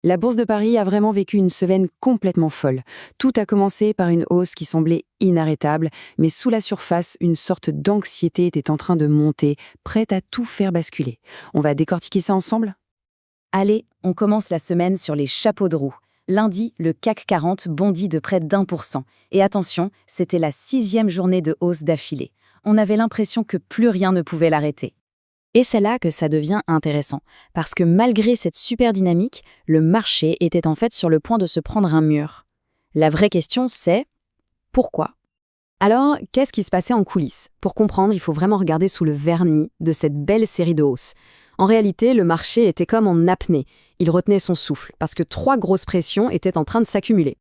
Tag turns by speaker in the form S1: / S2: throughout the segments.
S1: La bourse de Paris a vraiment vécu une semaine complètement folle. Tout a commencé par une hausse qui semblait inarrêtable, mais sous la surface, une sorte d'anxiété était en train de monter, prête à tout faire basculer. On va décortiquer ça ensemble?
S2: Allez, on commence la semaine sur les chapeaux de roue. Lundi, le CAC 40 bondit de près d'1%. Et attention, c'était la 6e journée de hausse d'affilée. On avait l'impression que plus rien ne pouvait l'arrêter. Et c'est là que ça devient intéressant, parce que malgré cette super dynamique, le marché était en fait sur le point de se prendre un mur. La vraie question c'est pourquoi?
S1: Alors, qu'est-ce qui se passait en coulisses? Pour comprendre, il faut vraiment regarder sous le vernis de cette belle série de hausses. En réalité, le marché était comme en apnée. Il retenait son souffle, parce que 3 grosses pressions étaient en train de s'accumuler.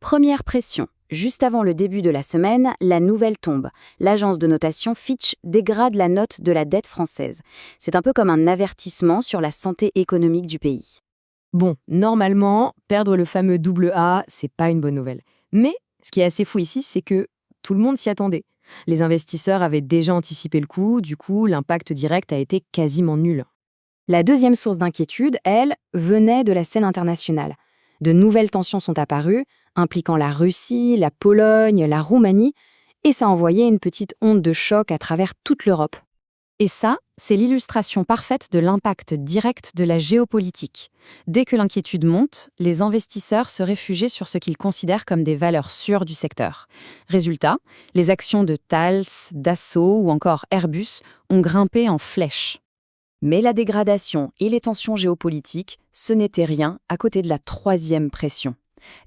S2: Première pression. Juste avant le début de la semaine, la nouvelle tombe. L'agence de notation Fitch dégrade la note de la dette française. C'est un peu comme un avertissement sur la santé économique du pays.
S1: Bon, normalement, perdre le fameux double A, c'est pas une bonne nouvelle. Mais ce qui est assez fou ici, c'est que tout le monde s'y attendait. Les investisseurs avaient déjà anticipé le coup, du coup, l'impact direct a été quasiment nul.
S2: La deuxième source d'inquiétude, elle, venait de la scène internationale. De nouvelles tensions sont apparues, impliquant la Russie, la Pologne, la Roumanie, et ça a envoyé une petite onde de choc à travers toute l'Europe. Et ça, c'est l'illustration parfaite de l'impact direct de la géopolitique. Dès que l'inquiétude monte, les investisseurs se réfugient sur ce qu'ils considèrent comme des valeurs sûres du secteur. Résultat, les actions de Thales, Dassault ou encore Airbus ont grimpé en flèche. Mais la dégradation et les tensions géopolitiques, ce n'était rien à côté de la troisième pression.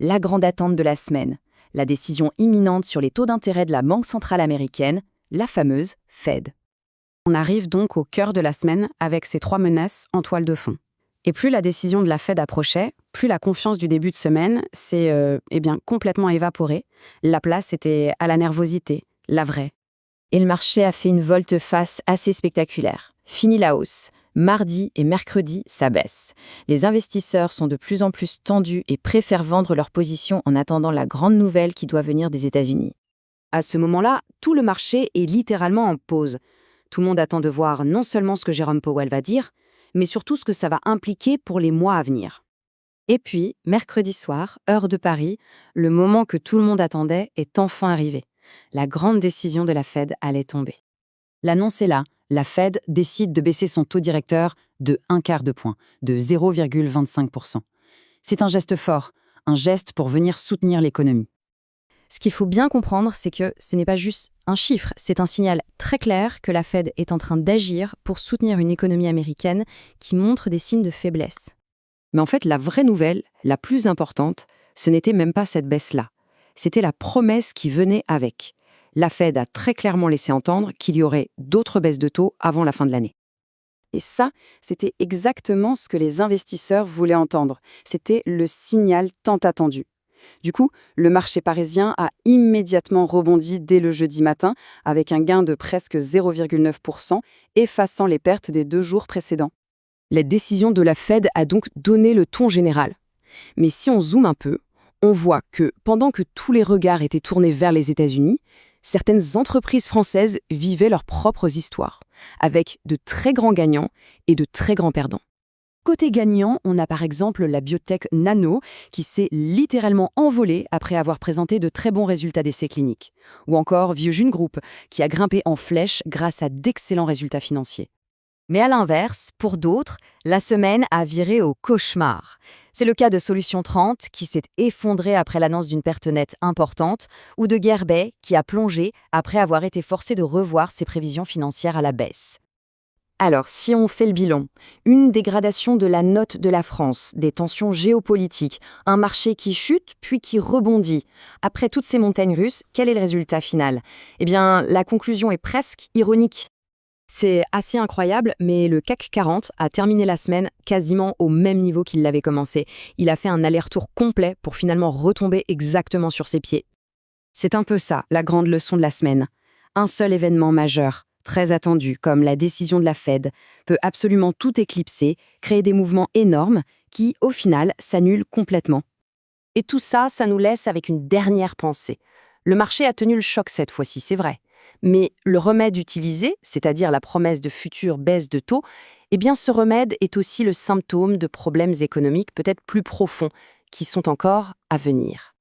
S2: La grande attente de la semaine, la décision imminente sur les taux d'intérêt de la Banque centrale américaine, la fameuse Fed.
S1: On arrive donc au cœur de la semaine avec ces 3 menaces en toile de fond. Et plus la décision de la Fed approchait, plus la confiance du début de semaine s'est complètement évaporée. La place était à la nervosité, la vraie.
S2: Et le marché a fait une volte-face assez spectaculaire. Fini la hausse. Mardi et mercredi, ça baisse. Les investisseurs sont de plus en plus tendus et préfèrent vendre leurs positions en attendant la grande nouvelle qui doit venir des États-Unis.
S1: À ce moment-là, tout le marché est littéralement en pause. Tout le monde attend de voir non seulement ce que Jérôme Powell va dire, mais surtout ce que ça va impliquer pour les mois à venir. Et puis, mercredi soir, heure de Paris, le moment que tout le monde attendait est enfin arrivé. La grande décision de la Fed allait tomber. L'annonce est là, la Fed décide de baisser son taux directeur de 1/4 de point, de 0,25%. C'est un geste fort, un geste pour venir soutenir l'économie.
S2: Ce qu'il faut bien comprendre, c'est que ce n'est pas juste un chiffre, c'est un signal très clair que la Fed est en train d'agir pour soutenir une économie américaine qui montre des signes de faiblesse.
S1: Mais en fait, la vraie nouvelle, la plus importante, ce n'était même pas cette baisse-là. C'était la promesse qui venait avec. La Fed a très clairement laissé entendre qu'il y aurait d'autres baisses de taux avant la fin de l'année. Et ça, c'était exactement ce que les investisseurs voulaient entendre. C'était le signal tant attendu. Du coup, le marché parisien a immédiatement rebondi dès le jeudi matin avec un gain de presque 0,9%, effaçant les pertes des 2 jours précédents. La décision de la Fed a donc donné le ton général. Mais si on zoome un peu, on voit que pendant que tous les regards étaient tournés vers les États-Unis, certaines entreprises françaises vivaient leurs propres histoires, avec de très grands gagnants et de très grands perdants. Côté gagnant, on a par exemple la biotech Nano qui s'est littéralement envolée après avoir présenté de très bons résultats d'essais cliniques. Ou encore Vieux Group qui a grimpé en flèche grâce à d'excellents résultats financiers. Mais à l'inverse, pour d'autres, la semaine a viré au cauchemar. C'est le cas de Solutions 30 qui s'est effondré après l'annonce d'une perte nette importante ou de Guerbet qui a plongé après avoir été forcé de revoir ses prévisions financières à la baisse. Alors, si on fait le bilan, une dégradation de la note de la France, des tensions géopolitiques, un marché qui chute puis qui rebondit. Après toutes ces montagnes russes, quel est le résultat final? Eh bien, la conclusion est presque ironique. C'est assez incroyable, mais le CAC 40 a terminé la semaine quasiment au même niveau qu'il l'avait commencé. Il a fait un aller-retour complet pour finalement retomber exactement sur ses pieds. C'est un peu ça, la grande leçon de la semaine. Un seul événement majeur, très attendu, comme la décision de la Fed, peut absolument tout éclipser, créer des mouvements énormes qui, au final, s'annulent complètement. Et tout ça, ça nous laisse avec une dernière pensée. Le marché a tenu le choc cette fois-ci, c'est vrai. Mais le remède utilisé, c'est-à-dire la promesse de future baisse de taux, eh bien ce remède est aussi le symptôme de problèmes économiques peut-être plus profonds qui sont encore à venir.